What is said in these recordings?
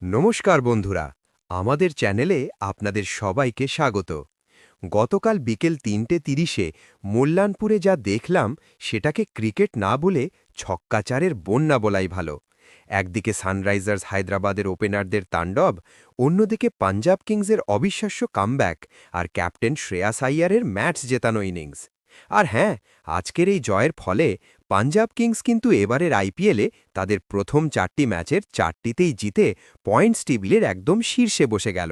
নমস্কার বন্ধুরা, আমাদের চ্যানেলে আপনাদের সবাইকে স্বাগত। গতকাল বিকেল ৩:৩০-এ মল্লানপুরে যা দেখলাম সেটাকে ক্রিকেট না বলে ছক্কাচারের বন্যা বলাই ভালো। একদিকে সানরাইজার্স হায়দ্রাবাদের ওপেনারদের তাণ্ডব, অন্যদিকে পাঞ্জাব কিংসের অবিশ্বাস্য কামব্যাক আর ক্যাপ্টেন শ্রেয়াস আইয়ারের ম্যাচ জেতানো ইনিংস। আর হ্যাঁ, আজকের এই জয়ের ফলে পাঞ্জাব কিংস কিন্তু এবারের আইপিএলে তাদের প্রথম ৪টি ম্যাচের ৪টিতেই জিতে পয়েন্টস টেবিলের একদম শীর্ষে বসে গেল।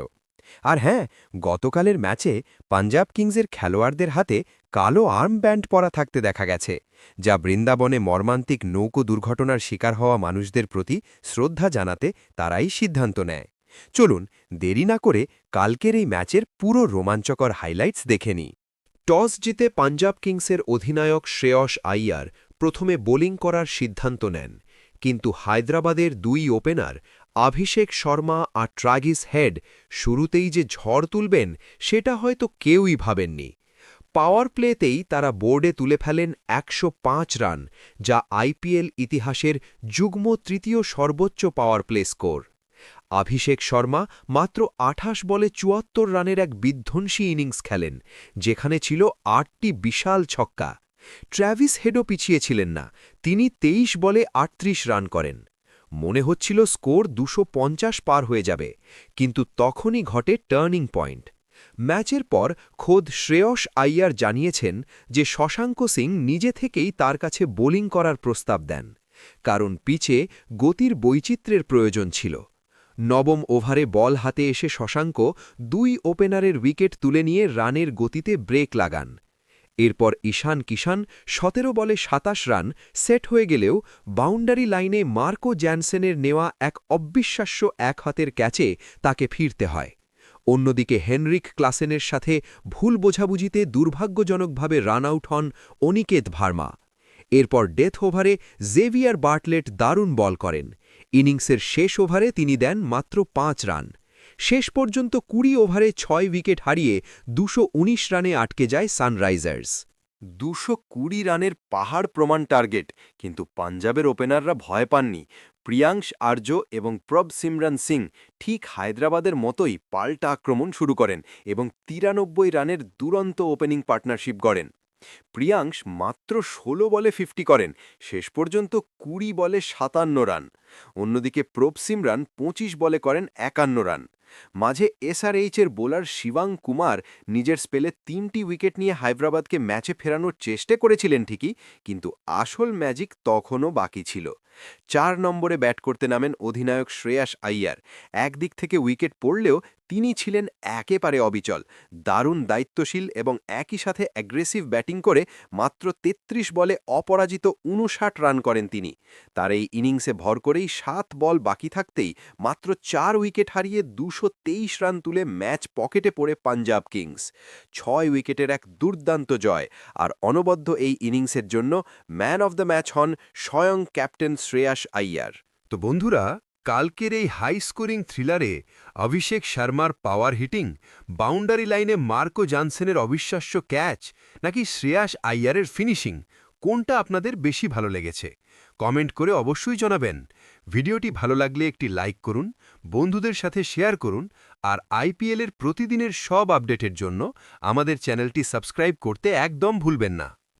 আর হ্যাঁ, গতকালের ম্যাচে পাঞ্জাব কিংসের খেলোয়াড়দের হাতে কালো আর্মব্যান্ড পরা থাকতে দেখা গেছে, যা বৃন্দাবনে মর্মান্তিক নৌকো দুর্ঘটনার শিকার হওয়া মানুষদের প্রতি শ্রদ্ধা জানাতে তারাই সিদ্ধান্ত নেয়। চলুন দেরি না করে কালকের এই ম্যাচের পুরো রোমাঞ্চকর হাইলাইটস দেখে নিই। টস জিতে পাঞ্জাব কিংসের অধিনায়ক শ্রেয়স আইয়ার প্রথমে বোলিং করার সিদ্ধান্ত নেন, কিন্তু হায়দ্রাবাদের দুই ওপেনার অভিষেক শর্মা আর ট্রাভিস হেড শুরুতেই যে ঝড় তুলবেন সেটা হয়তো কেউই ভাবেননি। পাওয়ার প্লেতেই তারা বোর্ডে তুলে ফেলেন ১০৫ রান, যা আইপিএল ইতিহাসের যুগ্ম তৃতীয় সর্বোচ্চ power play score. Abhishek Sharma মাত্র ২৮ বলে ৭৪ রানের এক বিধ্বংসী ইনিংস খেলেন, যেখানে ছিল ৮টি বিশাল ছক্কা। ট্র্যাভিস হেডও পিছিয়ে ছিলেন না, তিনি ২৩ বলে ৩৮ রান করেন। মনে হচ্ছিল স্কোর ২৫০ পার হয়ে যাবে, কিন্তু তখনই ঘটে টার্নিং পয়েন্ট। ম্যাচের পর খোদ শ্রেয়স আইয়ার জানিয়েছেন যে শশাঙ্ক সিং নিজে থেকেই তার কাছে বোলিং করার প্রস্তাব দেন, কারণ পিচে গতির বৈচিত্র্যের প্রয়োজন ছিল। নবম ওভারে বল হাতে এসে শশাঙ্ক দুই ওপেনারের উইকেট তুলে নিয়ে রানের গতিতে ব্রেক লাগান। এরপর ঈশান কিষান ১৭ বলে ২৭ রান সেট হয়ে গেলেও বাউন্ডারি লাইনে মার্কো জ্যানসেনের নেওয়া এক অবিশ্বাস্য এক হাতের ক্যাচে তাকে ফিরতে হয়। অন্যদিকে হেনরিক ক্লাসেনের সাথে ভুল বোঝাবুঝিতে দুর্ভাগ্যজনকভাবে রান আউট হন অনিকেত ভার্মা। এরপর ডেথ ওভারে জেভিয়ার বার্টলেট দারুণ বল করেন। ইনিংসের শেষ ওভারে তিনি দেন মাত্র ৫ রান। শেষ পর্যন্ত ২০ ওভারে ৬ উইকেট হারিয়ে ২১৯ রানে আটকে যায় সানরাইজার্স। ২২০ রানের পাহাড় প্রমাণ টার্গেট, কিন্তু পাঞ্জাবের ওপেনাররা ভয় পাননি। প্রিয়াংশ আর্য এবং প্রভ সিমরন সিং ঠিক হায়দ্রাবাদের মতোই পাল্টা আক্রমণ শুরু করেন এবং ৯৩ রানের দুরন্ত ওপেনিং পার্টনারশিপ গড়েন। প্রিয়াংশ মাত্র ১৬ বলে ৫০ করেন, শেষ পর্যন্ত ২০ বলে ৫৭ রান। অন্যদিকে প্রভ সিমরন ২৫ বলে করেন ৫১ রান। মাঝে এসআরএইচের বোলার শিবাং কুমার নিজের স্পেলে ৩টি উইকেট নিয়ে হায়দ্রাবাদকে ম্যাচে ফেরানোর চেষ্টা করেছিলেন ঠিকই, কিন্তু আসল ম্যাজিক তখনও বাকি ছিল। ৪ নম্বরে ব্যাট করতে নামেন অধিনায়ক শ্রেয়াস আইয়ার। একদিক থেকে উইকেট পড়লেও তিনি ছিলেন একেবারে অবিচল, দারুণ দায়িত্বশীল এবং একই সাথে অ্যাগ্রেসিভ ব্যাটিং করে মাত্র ৩৩ বলে অপরাজিত ৫৯ রান করেন তিনি। তার এই ইনিংসে ভর করেই ৭ বল বাকি থাকতেই মাত্র ৪ উইকেট হারিয়ে ২২৩ রান তুলে ম্যাচ পকেটে পড়ে পাঞ্জাব কিংস। ৬ উইকেটের এক দুর্দান্ত জয়, আর অনবদ্য এই ইনিংসের জন্য ম্যান অব দ্য ম্যাচ হন স্বয়ং ক্যাপ্টেন শ্রেয়াস আইয়ার। তো বন্ধুরা, কালকের এই হাই স্কোরিং থ্রিলারে অভিষেক শর্মার পাওয়ার হিটিং, বাউন্ডারি লাইনে মার্কো জানসেনের অবিশ্বাস্য ক্যাচ, নাকি শ্রেয়াস আইয়ারের ফিনিশিং, কোনটা আপনাদের বেশি ভালো লেগেছে? কমেন্ট করে অবশ্যই জানাবেন। ভিডিওটি ভালো লাগলে একটি লাইক করুন, বন্ধুদের সাথে শেয়ার করুন, আর আইপিএলের প্রতিদিনের সব আপডেটের জন্য আমাদের চ্যানেলটি সাবস্ক্রাইব করতে একদম ভুলবেন না।